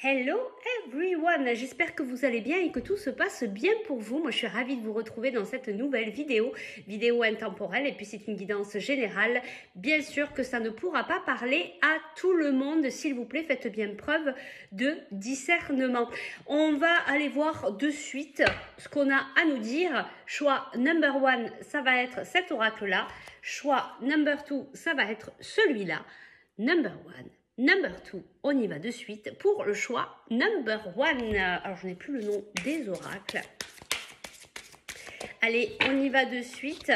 Hello everyone, j'espère que vous allez bien et que tout se passe bien pour vous. Moi je suis ravie de vous retrouver dans cette nouvelle vidéo intemporelle et puis c'est une guidance générale. Bien sûr que ça ne pourra pas parler à tout le monde, s'il vous plaît faites bien preuve de discernement. On va aller voir de suite ce qu'on a à nous dire. Choix number one, ça va être cet oracle là. Choix number two, ça va être celui-là. Number one. Number 2, on y va de suite pour le choix number 1. Alors, je n'ai plus le nom des oracles. Allez, on y va de suite.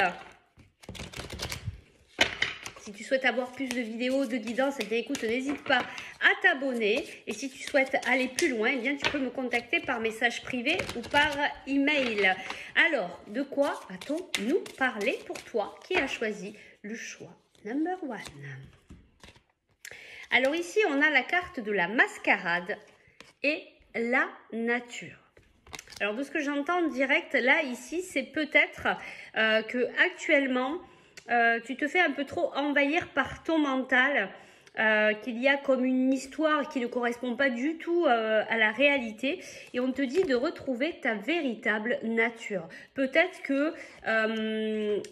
Si tu souhaites avoir plus de vidéos de guidance, eh bien, écoute, n'hésite pas à t'abonner. Et si tu souhaites aller plus loin, eh bien, tu peux me contacter par message privé ou par email. Alors, de quoi va-t-on nous parler pour toi qui as choisi le choix number 1? Alors ici, on a la carte de la mascarade et la nature. Alors de ce que j'entends direct, là, ici, c'est peut-être que actuellement, tu te fais un peu trop envahir par ton mental, qu'il y a comme une histoire qui ne correspond pas du tout à la réalité et on te dit de retrouver ta véritable nature. Peut-être que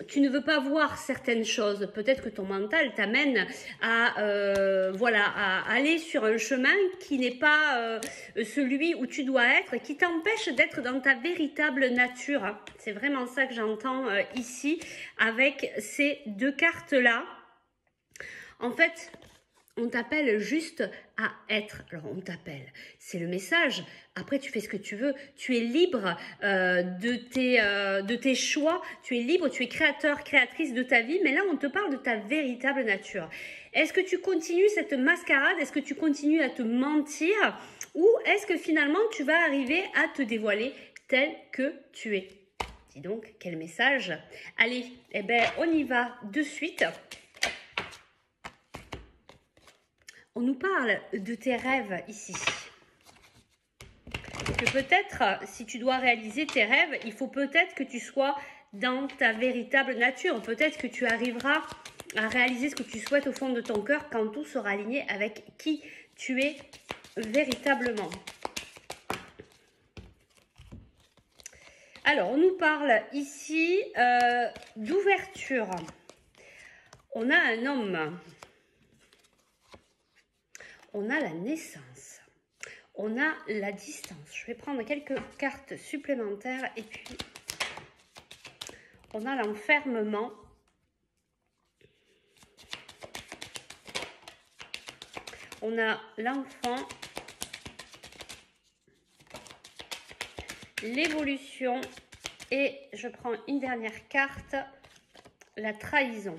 tu ne veux pas voir certaines choses, peut-être que ton mental t'amène à, voilà, à aller sur un chemin qui n'est pas celui où tu dois être, qui t'empêche d'être dans ta véritable nature. C'est vraiment ça que j'entends ici avec ces deux cartes-là. En fait, on t'appelle juste à être. Alors, on t'appelle. C'est le message. Après, tu fais ce que tu veux. Tu es libre de tes choix. Tu es libre, tu es créateur, créatrice de ta vie. Mais là, on te parle de ta véritable nature. Est-ce que tu continues cette mascarade? Est-ce que tu continues à te mentir? Ou est-ce que finalement, tu vas arriver à te dévoiler tel que tu es? Dis donc, quel message. Allez, eh ben, on y va de suite. On nous parle de tes rêves ici. Que peut-être, si tu dois réaliser tes rêves, il faut peut-être que tu sois dans ta véritable nature. Peut-être que tu arriveras à réaliser ce que tu souhaites au fond de ton cœur quand tout sera aligné avec qui tu es véritablement. Alors, on nous parle ici d'ouverture. On a un homme. On a la naissance, on a la distance. Je vais prendre quelques cartes supplémentaires et puis on a l'enfermement. On a l'enfant, l'évolution et je prends une dernière carte, la trahison.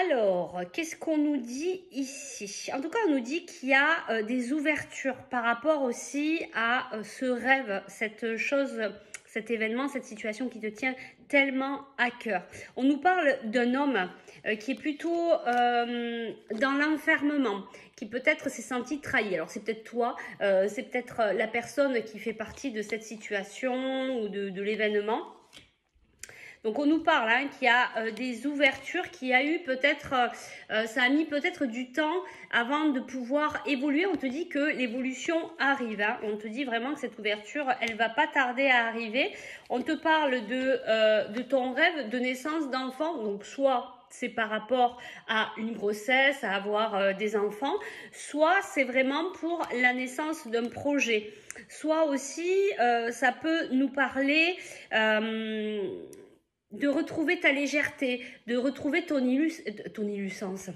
Alors, qu'est-ce qu'on nous dit ici? En tout cas, on nous dit qu'il y a des ouvertures par rapport aussi à ce rêve, cette chose, cet événement, cette situation qui te tient tellement à cœur. On nous parle d'un homme qui est plutôt dans l'enfermement, qui peut-être s'est senti trahi. Alors, c'est peut-être toi, c'est peut-être la personne qui fait partie de cette situation ou de l'événement. Donc, on nous parle qu'il y a des ouvertures, qu'il y a eu peut-être, ça a mis peut-être du temps avant de pouvoir évoluer. On te dit que l'évolution arrive. Hein. On te dit vraiment que cette ouverture, elle va pas tarder à arriver. On te parle de ton rêve de naissance d'enfant. Donc, soit c'est par rapport à une grossesse, à avoir des enfants, soit c'est vraiment pour la naissance d'un projet. Soit aussi, ça peut nous parler de retrouver ta légèreté, de retrouver ton innocence,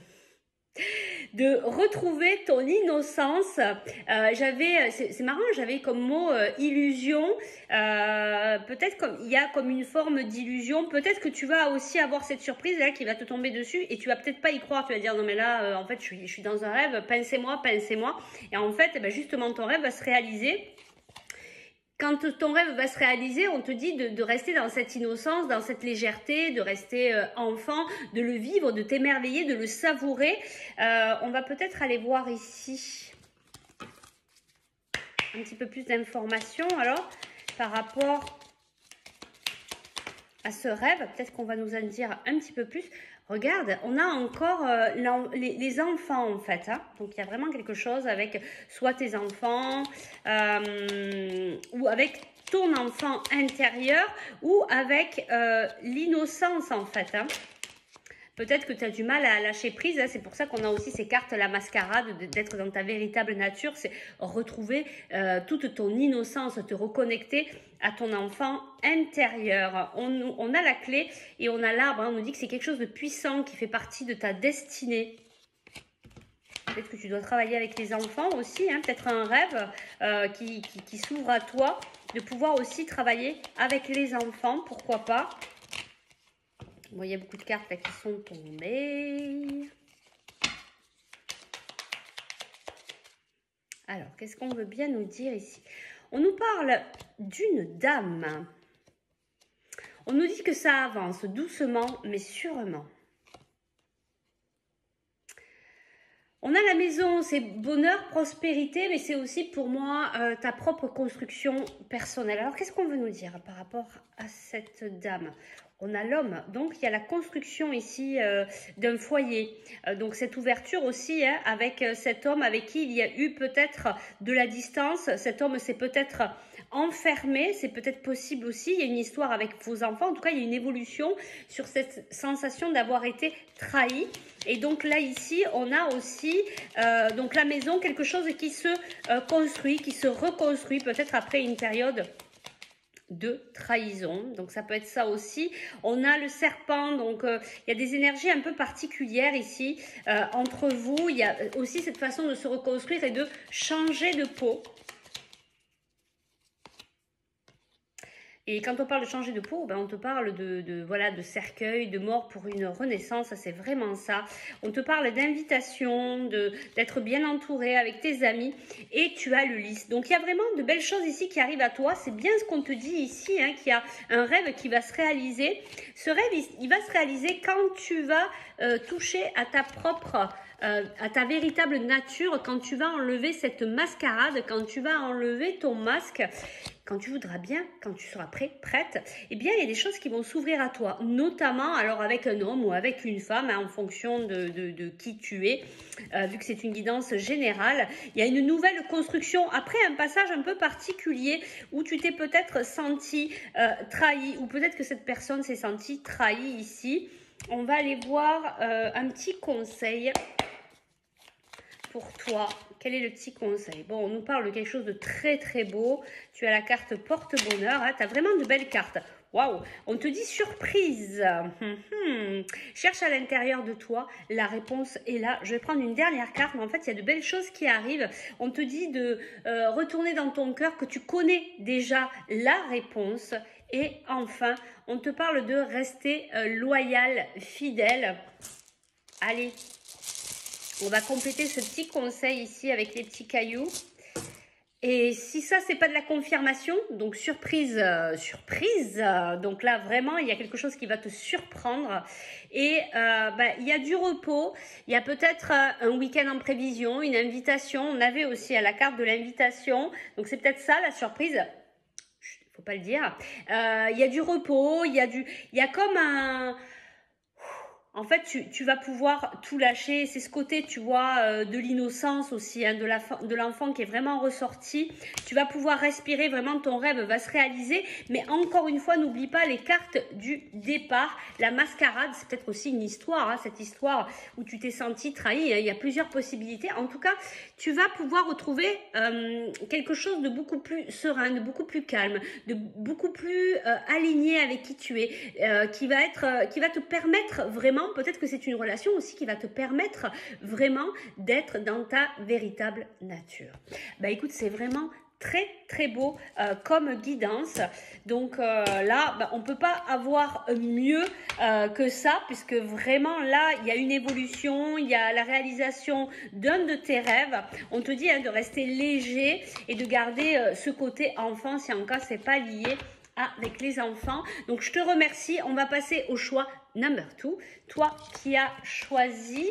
de retrouver ton innocence. C'est marrant, j'avais comme mot illusion. Peut-être comme il y a comme une forme d'illusion. Peut-être que tu vas aussi avoir cette surprise là qui va te tomber dessus et tu vas peut-être pas y croire. Tu vas dire non mais là, en fait, je suis dans un rêve. Pincez-moi, pincez-moi. Et en fait, justement, ton rêve va se réaliser. Quand ton rêve va se réaliser, on te dit de rester dans cette innocence, dans cette légèreté, de rester enfant, de le vivre, de t'émerveiller, de le savourer. On va peut-être aller voir ici un petit peu plus d'informations alors par rapport à ce rêve. Peut-être qu'on va nous en dire un petit peu plus. Regarde, on a encore les enfants en fait. Hein. Donc il y a vraiment quelque chose avec soit tes enfants ou avec ton enfant intérieur ou avec l'innocence en fait. Hein. Peut-être que tu as du mal à lâcher prise, hein. C'est pour ça qu'on a aussi ces cartes, la mascarade, d'être dans ta véritable nature, c'est retrouver toute ton innocence, te reconnecter à ton enfant intérieur. On a la clé et on a l'arbre, hein. On nous dit que c'est quelque chose de puissant qui fait partie de ta destinée. Peut-être que tu dois travailler avec les enfants aussi, hein. Peut-être un rêve qui s'ouvre à toi, de pouvoir aussi travailler avec les enfants, pourquoi pas. Bon, il y a beaucoup de cartes là qui sont tombées. Alors, qu'est-ce qu'on veut bien nous dire ici? On nous parle d'une dame. On nous dit que ça avance doucement, mais sûrement. On a la maison, c'est bonheur, prospérité, mais c'est aussi pour moi ta propre construction personnelle. Alors, qu'est-ce qu'on veut nous dire par rapport à cette dame? On a l'homme, donc il y a la construction ici d'un foyer. Donc cette ouverture aussi hein, avec cet homme avec qui il y a eu peut-être de la distance. Cet homme s'est peut-être enfermé, c'est peut-être possible aussi. Il y a une histoire avec vos enfants. En tout cas, il y a une évolution sur cette sensation d'avoir été trahi. Et donc là, ici, on a aussi donc la maison, quelque chose qui se construit, qui se reconstruit peut-être après une période de trahison, donc ça peut être ça aussi. On a le serpent, donc il y a des énergies un peu particulières ici entre vous. Il y a aussi cette façon de se reconstruire et de changer de peau. Et quand on parle de changer de peau, ben on te parle voilà, de cercueil, de mort pour une renaissance, c'est vraiment ça. On te parle d'invitation, d'être bien entouré avec tes amis et tu as le lys. Donc il y a vraiment de belles choses ici qui arrivent à toi. C'est bien ce qu'on te dit ici, hein, qu'il y a un rêve qui va se réaliser. Ce rêve, il va se réaliser quand tu vas toucher à ta propre... à ta véritable nature, quand tu vas enlever cette mascarade, quand tu vas enlever ton masque, quand tu voudras bien, quand tu seras prête, eh bien, il y a des choses qui vont s'ouvrir à toi, notamment alors avec un homme ou avec une femme, hein, en fonction de qui tu es, vu que c'est une guidance générale. Il y a une nouvelle construction, après un passage un peu particulier, où tu t'es peut-être senti trahi, ou peut-être que cette personne s'est sentie trahie ici. On va aller voir un petit conseil pour toi. Quel est le petit conseil? Bon, on nous parle de quelque chose de très très beau. Tu as la carte porte-bonheur. Hein, tu as vraiment de belles cartes. Waouh! On te dit surprise. Cherche à l'intérieur de toi. La réponse est là. Je vais prendre une dernière carte, mais en fait, il y a de belles choses qui arrivent. On te dit de retourner dans ton cœur, que tu connais déjà la réponse. Et enfin, on te parle de rester loyal, fidèle. Allez, on va compléter ce petit conseil ici avec les petits cailloux. Et si ça, c'est pas de la confirmation, donc surprise, surprise. Donc là, vraiment, il y a quelque chose qui va te surprendre. Et il y a du repos. Il y a peut-être un week-end en prévision, une invitation. On avait aussi à la carte de l'invitation. Donc c'est peut-être ça, la surprise. Faut pas le dire. Il y a du repos. Il y a comme un... En fait, tu vas pouvoir tout lâcher. C'est ce côté, tu vois, de l'innocence aussi, hein, de l'enfant qui est vraiment ressorti. Tu vas pouvoir respirer, vraiment ton rêve va se réaliser. Mais encore une fois, n'oublie pas les cartes du départ. La mascarade, c'est peut-être aussi une histoire, hein, cette histoire où tu t'es senti trahi. Hein, il y a plusieurs possibilités. En tout cas, tu vas pouvoir retrouver quelque chose de beaucoup plus serein, de beaucoup plus calme, de beaucoup plus aligné avec qui tu es, qui va te permettre vraiment, peut-être que c'est une relation aussi qui va te permettre vraiment d'être dans ta véritable nature. Bah écoute, c'est vraiment très très beau comme guidance. Donc là, on ne peut pas avoir mieux que ça, puisque vraiment là, il y a une évolution, il y a la réalisation d'un de tes rêves. On te dit hein, de rester léger et de garder ce côté enfant, si en cas c'est pas lié avec les enfants. Donc je te remercie. On va passer au choix number 2. Toi qui as choisi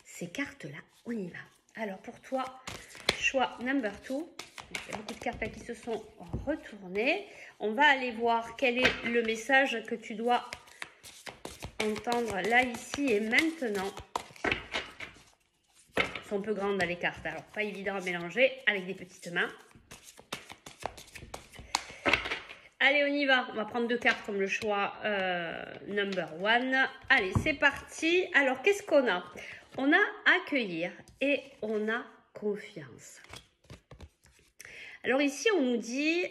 ces cartes là, on y va. Alors pour toi, choix number 2, Il y a beaucoup de cartes là qui se sont retournées. On va aller voir quel est le message que tu dois entendre là, ici et maintenant. Elles sont un peu grandes les cartes, alors pas évident à mélanger avec des petites mains. Allez, on y va. On va prendre 2 cartes comme le choix number 1. Allez, c'est parti. Alors, qu'est-ce qu'on a? On a accueillir et on a confiance. Alors ici, on nous dit,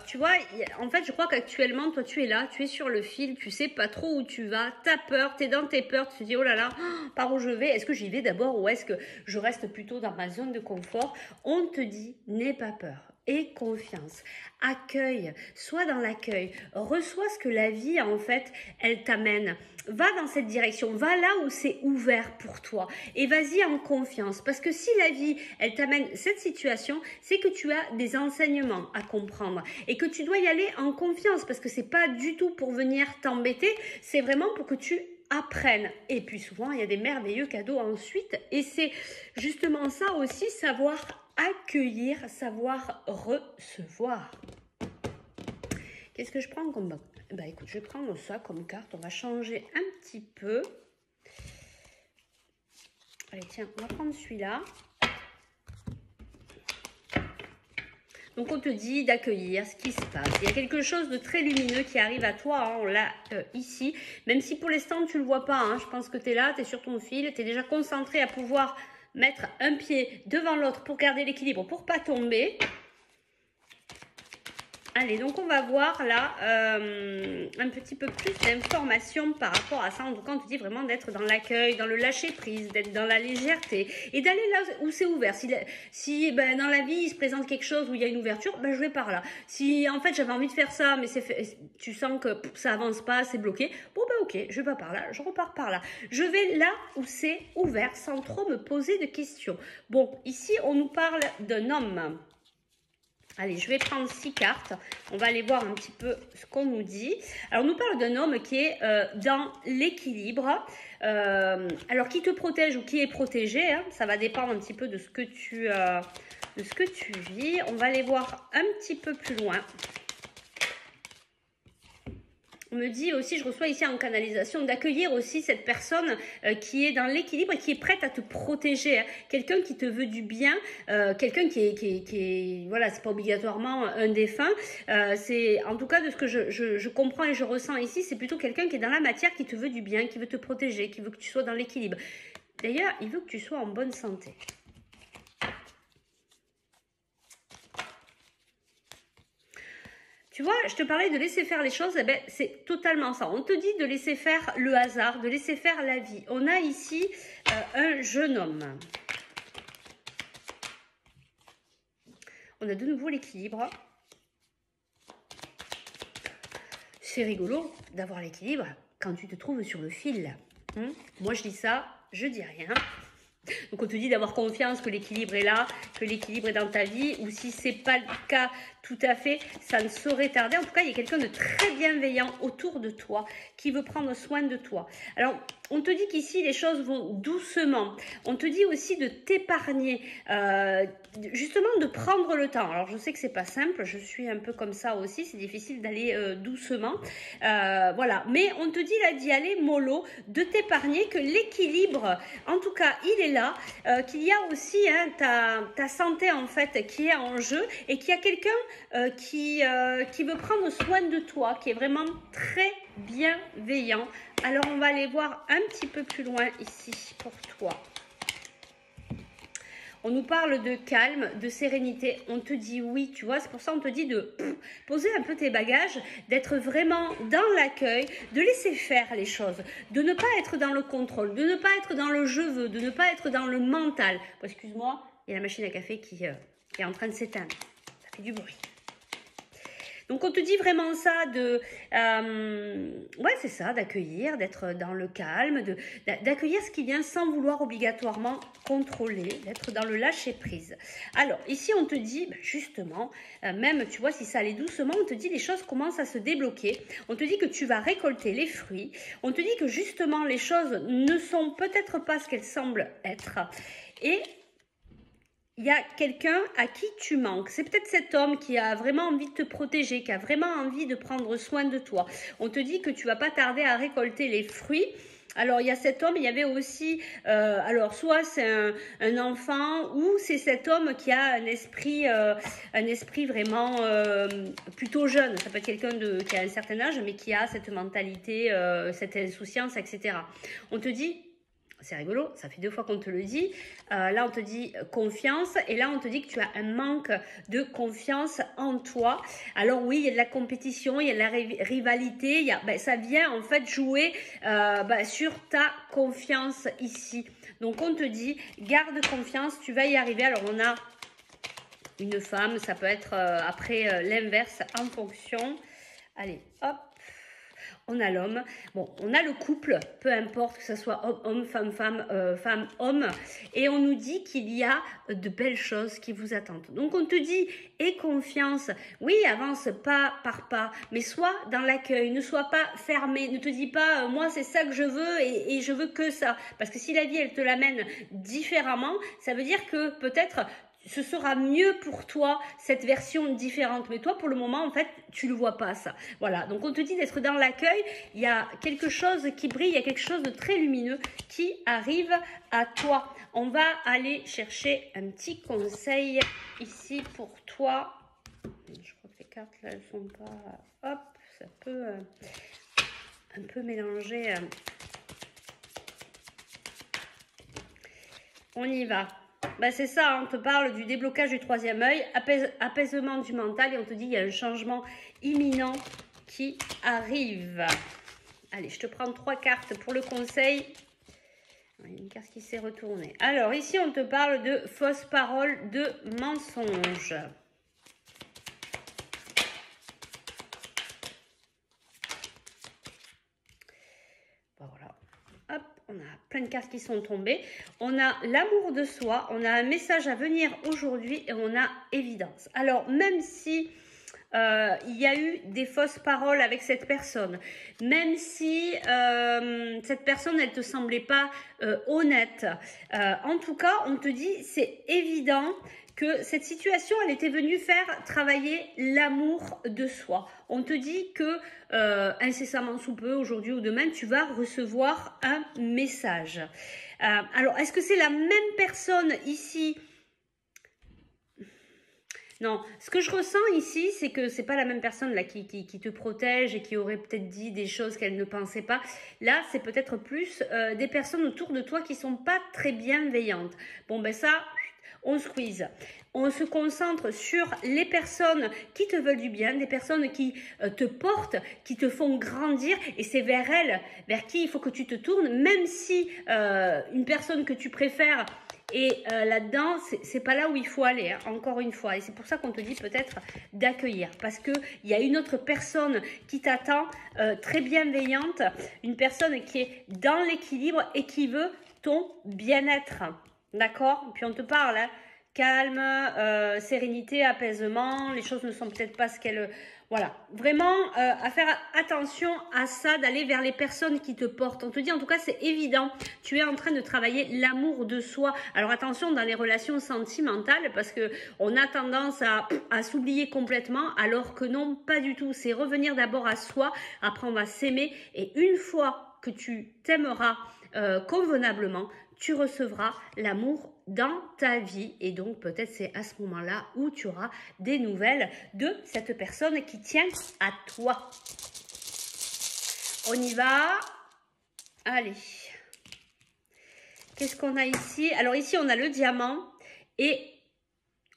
tu vois, en fait, je crois qu'actuellement, toi, tu es là, tu es sur le fil, tu sais pas trop où tu vas, tu as peur, tu es dans tes peurs, tu te dis, oh là là, par où je vais? Est-ce que j'y vais d'abord ou est-ce que je reste plutôt dans ma zone de confort? On te dit, n'aie pas peur. Et confiance, accueille, sois dans l'accueil, reçois ce que la vie en fait elle t'amène, va dans cette direction, va là où c'est ouvert pour toi et vas-y en confiance parce que si la vie elle t'amène cette situation, c'est que tu as des enseignements à comprendre et que tu dois y aller en confiance parce que c'est pas du tout pour venir t'embêter, c'est vraiment pour que tu apprennes. Et puis souvent il y a des merveilleux cadeaux ensuite et c'est justement ça aussi, savoir accueillir, savoir recevoir. Qu'est-ce que je prends comme... Bah écoute, je vais prendre ça comme carte. On va changer un petit peu. Allez, tiens, on va prendre celui-là. Donc, on te dit d'accueillir ce qui se passe. Il y a quelque chose de très lumineux qui arrive à toi. Hein, on l'a ici. Même si pour l'instant, tu ne le vois pas. Hein, je pense que tu es là, tu es sur ton fil. Tu es déjà concentré à pouvoir mettre un pied devant l'autre pour garder l'équilibre, pour ne pas tomber. Allez, donc on va voir là un petit peu plus d'informations par rapport à ça. En tout cas, on te dit vraiment d'être dans l'accueil, dans le lâcher-prise, d'être dans la légèreté et d'aller là où c'est ouvert. Si ben, dans la vie, il se présente quelque chose où il y a une ouverture, ben, je vais par là. Si en fait, j'avais envie de faire ça, mais tu sens que ça avance pas, c'est bloqué, bon ben ok, je vais pas par là, je repars par là. Je vais là où c'est ouvert sans trop me poser de questions. Bon, ici, on nous parle d'un homme. Allez, je vais prendre 6 cartes. On va aller voir un petit peu ce qu'on nous dit. Alors, on nous parle d'un homme qui est dans l'équilibre. Alors, qui te protège ou qui est protégé, hein, ça va dépendre un petit peu de ce que tu vis. On va aller voir un petit peu plus loin. On me dit aussi, je reçois ici en canalisation, d'accueillir aussi cette personne qui est dans l'équilibre et qui est prête à te protéger. Hein. Quelqu'un qui te veut du bien, quelqu'un qui est voilà, c'est pas obligatoirement un défunt. C'est en tout cas de ce que je comprends et je ressens ici, c'est plutôt quelqu'un qui est dans la matière, qui te veut du bien, qui veut te protéger, qui veut que tu sois dans l'équilibre. D'ailleurs, il veut que tu sois en bonne santé. Tu vois, je te parlais de laisser faire les choses, eh ben, c'est totalement ça. On te dit de laisser faire le hasard, de laisser faire la vie. On a ici un jeune homme. On a de nouveau l'équilibre. C'est rigolo d'avoir l'équilibre quand tu te trouves sur le fil. Moi, je dis ça, je dis rien. Donc, on te dit d'avoir confiance que l'équilibre est là, que l'équilibre est dans ta vie. Ou si ce n'est pas le cas tout à fait, ça ne saurait tarder. En tout cas, il y a quelqu'un de très bienveillant autour de toi qui veut prendre soin de toi. Alors, on te dit qu'ici, les choses vont doucement. On te dit aussi de t'épargner, justement de prendre le temps. Alors, je sais que c'est pas simple, je suis un peu comme ça aussi, c'est difficile d'aller doucement. Voilà, mais on te dit là d'y aller mollo, de t'épargner, que l'équilibre, en tout cas, il est là, qu'il y a aussi ta santé en fait qui est en jeu et qu'il y a quelqu'un qui veut prendre soin de toi, qui est vraiment très bienveillant. Alors, on va aller voir un petit peu plus loin ici pour toi. On nous parle de calme, de sérénité. On te dit oui, tu vois. C'est pour ça qu'on te dit de poser un peu tes bagages, d'être vraiment dans l'accueil, de laisser faire les choses, de ne pas être dans le contrôle, de ne pas être dans le je veux, de ne pas être dans le mental. Bon, excuse-moi, il y a la machine à café qui est en train de s'éteindre. Ça fait du bruit. Donc, on te dit vraiment ça ouais, c'est ça, d'accueillir, d'être dans le calme, d'accueillir ce qui vient sans vouloir obligatoirement contrôler, d'être dans le lâcher-prise. Alors, ici, on te dit, justement, même, tu vois, si ça allait doucement, on te dit les choses commencent à se débloquer. On te dit que tu vas récolter les fruits. On te dit que, justement, les choses ne sont peut-être pas ce qu'elles semblent être. Et il y a quelqu'un à qui tu manques. C'est peut-être cet homme qui a vraiment envie de te protéger, qui a vraiment envie de prendre soin de toi. On te dit que tu vas pas tarder à récolter les fruits. Alors, il y a cet homme, il y avait aussi, alors soit c'est un enfant ou c'est cet homme qui a un esprit vraiment plutôt jeune. Ça peut être quelqu'un qui a un certain âge, mais qui a cette mentalité, cette insouciance, etc. On te dit... C'est rigolo, ça fait 2 fois qu'on te le dit. Là, on te dit confiance et là, on te dit que tu as un manque de confiance en toi. Alors oui, il y a de la compétition, il y a de la rivalité. Ça vient en fait jouer sur ta confiance ici. Donc, on te dit, garde confiance, tu vas y arriver. Alors, on a une femme, ça peut être après l'inverse en fonction. Allez, hop. On a l'homme, bon, on a le couple, peu importe que ce soit homme, femme, femme, homme, et on nous dit qu'il y a de belles choses qui vous attendent. Donc on te dit, aie confiance, oui, avance pas par pas, mais sois dans l'accueil, ne sois pas fermé, ne te dis pas, moi c'est ça que je veux et je veux que ça. Parce que si la vie elle te l'amène différemment, ça veut dire que peut-être ce sera mieux pour toi, cette version différente. Mais toi, pour le moment, en fait, tu ne le vois pas, ça. Voilà, donc on te dit d'être dans l'accueil. Il y a quelque chose qui brille, il y a quelque chose de très lumineux qui arrive à toi. On va aller chercher un petit conseil ici pour toi. Je crois que les cartes, là, elles sont pas... Hop, ça peut un peu mélanger. On y va. C'est ça, on te parle du déblocage du 3e œil, apaisement du mental et on te dit qu'il y a un changement imminent qui arrive. Allez, je te prends 3 cartes pour le conseil. Il y a une carte qui s'est retournée. Alors, ici, on te parle de fausses paroles, de mensonges. Voilà. Hop, on a plein de cartes qui sont tombées. On a l'amour de soi, on a un message à venir aujourd'hui et on a évidence. Alors, même si il y a eu des fausses paroles avec cette personne, même si cette personne, elle te semblait pas honnête, en tout cas, on te dit, c'est évident que cette situation, elle était venue faire travailler l'amour de soi. On te dit que incessamment sous peu, aujourd'hui ou demain, tu vas recevoir un message. Alors, est-ce que c'est la même personne ici ? Non, ce que je ressens ici, c'est que c'est pas la même personne là qui te protège et qui aurait peut-être dit des choses qu'elle ne pensait pas. Là, c'est peut-être plus des personnes autour de toi qui sont pas très bienveillantes. Bon, ça, on squeeze. On se concentre sur les personnes qui te veulent du bien, des personnes qui te portent, qui te font grandir et c'est vers elles, vers qui il faut que tu te tournes, même si une personne que tu préfères et là-dedans, c'est pas là où il faut aller, hein, encore une fois. Et c'est pour ça qu'on te dit peut-être d'accueillir. Parce qu'il y a une autre personne qui t'attend, très bienveillante. Une personne qui est dans l'équilibre et qui veut ton bien-être. D'accord? Puis on te parle, hein, calme, sérénité, apaisement. Les choses ne sont peut-être pas ce qu'elles... Voilà, vraiment à faire attention à ça, d'aller vers les personnes qui te portent. On te dit en tout cas c'est évident, tu es en train de travailler l'amour de soi. Alors attention dans les relations sentimentales parce que on a tendance à s'oublier complètement alors que non, pas du tout. C'est revenir d'abord à soi, apprendre à s'aimer et une fois que tu t'aimeras convenablement, tu recevras l'amour dans ta vie et donc peut-être c'est à ce moment-là où tu auras des nouvelles de cette personne qui tient à toi. On y va. Allez. Qu'est-ce qu'on a ici? Alors ici, on a le diamant et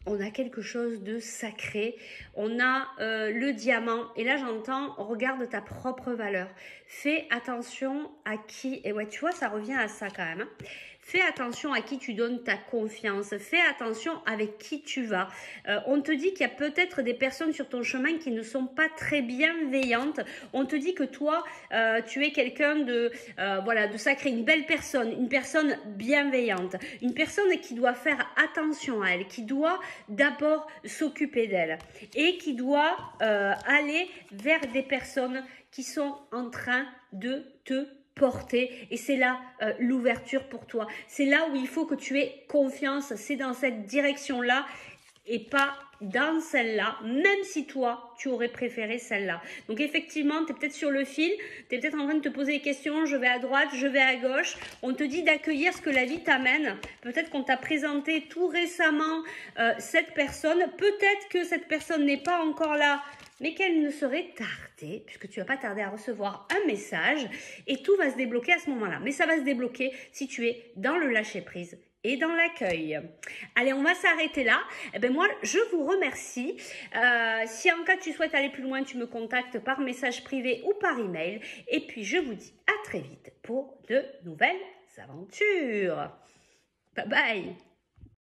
on a quelque chose de sacré. On a le diamant. Et là, j'entends, regarde ta propre valeur. Fais attention à qui... Et ouais, tu vois, ça revient à ça quand même. Hein. Fais attention à qui tu donnes ta confiance. Fais attention avec qui tu vas. On te dit qu'il y a peut-être des personnes sur ton chemin qui ne sont pas très bienveillantes. On te dit que toi, tu es quelqu'un de, voilà, de sacré, une belle personne, une personne bienveillante, une personne qui doit faire attention à elle, qui doit d'abord s'occuper d'elle et qui doit aller vers des personnes qui sont en train de te porter et c'est là l'ouverture pour toi. C'est là où il faut que tu aies confiance, c'est dans cette direction-là et pas dans celle-là, même si toi, tu aurais préféré celle-là. Donc effectivement, tu es peut-être sur le fil, tu es peut-être en train de te poser des questions, je vais à droite, je vais à gauche. On te dit d'accueillir ce que la vie t'amène. Peut-être qu'on t'a présenté tout récemment cette personne. Peut-être que cette personne n'est pas encore là, mais qu'elle ne serait tardée, puisque tu vas pas tarder à recevoir un message et tout va se débloquer à ce moment-là. Mais ça va se débloquer si tu es dans le lâcher-prise et dans l'accueil. Allez, on va s'arrêter là. Eh ben moi, je vous remercie. Si en cas tu souhaites aller plus loin, tu me contactes par message privé ou par email. Et puis, je vous dis à très vite pour de nouvelles aventures. Bye bye.